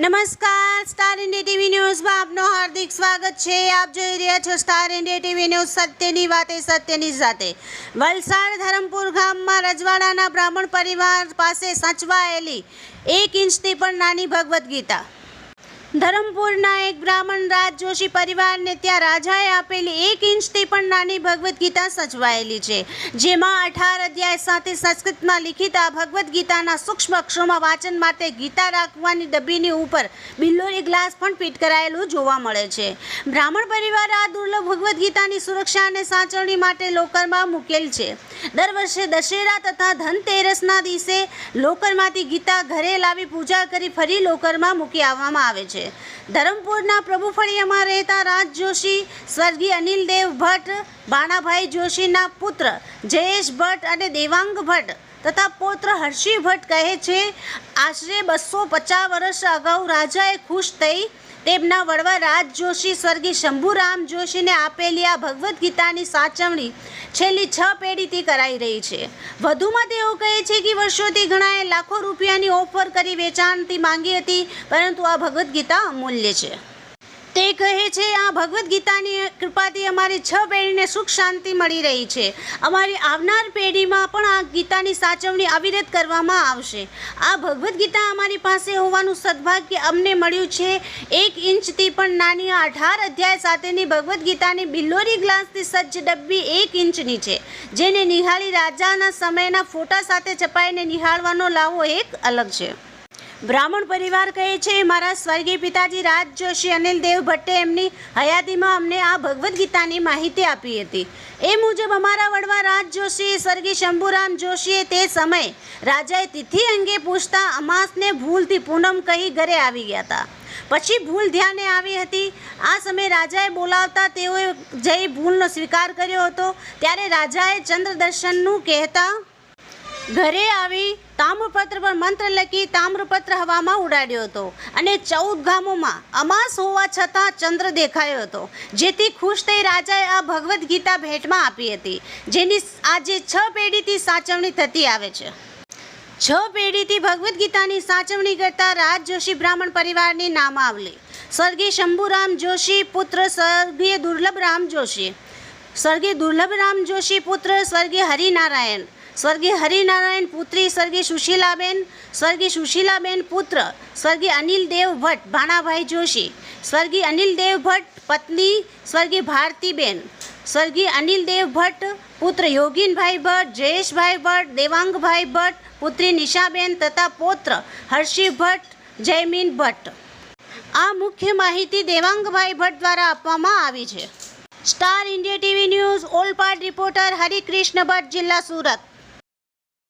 નમસ્કાર, star India TV ન્યૂઝમાં આપનું હાર્દિક સ્વાગત છે। આપ જોઈ રહ્યા છો સ્ટાર ઇન્ડિયા ટીવી ન્યૂઝ, સત્યની વાતે સત્યની સાથે। વલસાડ ધરમપુર ગામમાં રજવાડાના બ્રાહ્મણ પરિવાર પાસે સચવાયેલી 1 ઇંચથી પણ નાની ભગવદ્ ગીતા। ધરમપુરના એક બ્રાહ્મણ રાજ જોશી પરિવારને ત્યાં રાજાએ આપેલી 1 ઇંચથી પણ નાની ભગવદ્ ગીતા સચવાયેલી છે, જેમાં 18 અધ્યાય સાથે સંસ્કૃતમાં લિખિત આ ભગવદ્ ગીતાના સૂક્ષ્મ અક્ષરોમાં વાંચન માટે ગીતા રાખવાની ડબ્બીની ઉપર બિલ્લોરી ગ્લાસ પણ ફિટ કરાયેલું જોવા મળે છે। બ્રાહ્મણ પરિવારે આ દુર્લભ ભગવદ્ ગીતાની સુરક્ષા અને સાચવણી માટે લોકરમાં મૂકેલ છે। દર વર્ષે દશેરા તથા ધનતેરસના દિવસે લોકરમાંથી ગીતા ઘરે લાવી પૂજા કરી ફરી લોકરમાં મૂકી આવવામાં આવે છે। ધરમપુરના પ્રભુફળિયામાં રહેતા રાજ જોશી, સ્વર્ગીય અનિલ દેવ ભટ્ટ, બાણાભાઈ જોશીના પુત્ર જયેશ ભટ્ટ અને દેવાંગ ભટ્ટ તથા પૌત્ર હર્ષી ભટ્ટ કહે છે, આશરે 250 વર્ષ અગાઉ રાજાએ ખુશ થઈ તેમના વડવા રાજ જોશી સ્વર્ગીય શંભુરામ જોશીને આપેલી આ ભગવદ્ ગીતાની સાચવણી છેલ્લી 6 પેઢીથી કરાઈ રહી છે। વધુમાં તેઓ કહે છે કે વર્ષોથી ઘણાએ લાખો રૂપિયાની ઓફર કરી વેચાણથી માંગી હતી, પરંતુ આ ભગવદ્ ગીતા અમૂલ્ય છે। તે કહે છે, આ ભગવદ્ ગીતાની કૃપાથી અમારી 6 પેઢીને સુખ શાંતિ મળી રહી છે। અમારી આવનાર પેઢીમાં પણ આ ગીતાની સાચવણી અવિરત કરવામાં આવશે। આ ભગવદ્ ગીતા અમારી પાસે હોવાનું સદભાગ્ય અમને મળ્યું છે। 1 ઇંચથી પણ નાની 18 અધ્યાય સાથેની ભગવદ્ ગીતાની બિલ્લોરી ગ્લાસથી સજ્જ ડબ્બી 1 ઇંચની છે, જેને નિહાળી રાજાના સમયના ફોટા સાથે છપાઈને નિહાળવાનો લાવો એક અલગ છે। બ્રાહ્મણ પરિવાર કહે છે, મારા સ્વર્ગીય પિતાજી રાજ જોશી અનિલ દેવ ભટ્ટે એમની હયાતીમાં અમને આ ભગવદ્ ગીતાની માહિતી આપી હતી। એ મુજબ અમારા વડવા રાજ જોશી સ્વર્ગીય શંભુરામ જોશીએ તે સમયે રાજાએ તિથિ અંગે પૂછતા અમાસને ભૂલથી પૂનમ કહી ઘરે આવી ગયા હતા। પછી ભૂલ ધ્યાને આવી હતી। આ સમયે રાજાએ બોલાવતા તેઓએ જઈ ભૂલનો સ્વીકાર કર્યો હતો। ત્યારે રાજાએ ચંદ્ર દર્શનનું કહેતા ઘરે આવી તામ્રપત્ર પર મંત્ર લખી તામ્રપત્ર હવામાં ઉડાડ્યો હતો અને 14 ગામોમાં અમાસ હોવા છતાં ચંદ્ર દેખાયો હતો, જેથી ખુશ થઈ રાજાએ આ ભગવદ્ ગીતા ભેટમાં આપી હતી, જેની આજે 6 પેઢીથી સાચવણી થતી આવે છે। 6 પેઢીથી ભગવદ્ ગીતાની સાચવણી કરતા રાજ જોશી બ્રાહ્મણ પરિવારની નામાવલી: સ્વર્ગીય શંભુરામ જોશી, પુત્ર સ્વર્ગીય દુર્લભરામ જોશી, સ્વર્ગીય દુર્લભરામ જોશી પુત્ર સ્વર્ગીય હરિનારાયણ, સ્વર્ગીય હરિનારાયણ પુત્રી સ્વર્ગીય સુશીલાબેન, સ્વર્ગીય સુશીલાબેન પુત્ર સ્વર્ગીય અનિલ દેવ ભટ્ટ ભાણાભાઈ જોશી, સ્વર્ગીય અનિલ દેવ ભટ્ટ પત્ની સ્વર્ગીય ભારતીબેન, સ્વર્ગીય અનિલ દેવ ભટ્ટ પુત્ર યોગીનભાઈ ભટ્ટ, જયેશભાઈ ભટ્ટ, દેવાંગભાઈ ભટ્ટ પુત્રી નિશાબેન તથા પૌત્ર હર્ષી ભટ્ટ, જયમીન ભટ્ટ। આ મુખ્ય માહિતી દેવાંગભાઈ ભટ્ટ દ્વારા આપવામાં આવી છે। Star India TV news Olpad reporter Harikrishna Bhatt, જિલ્લા સુરત।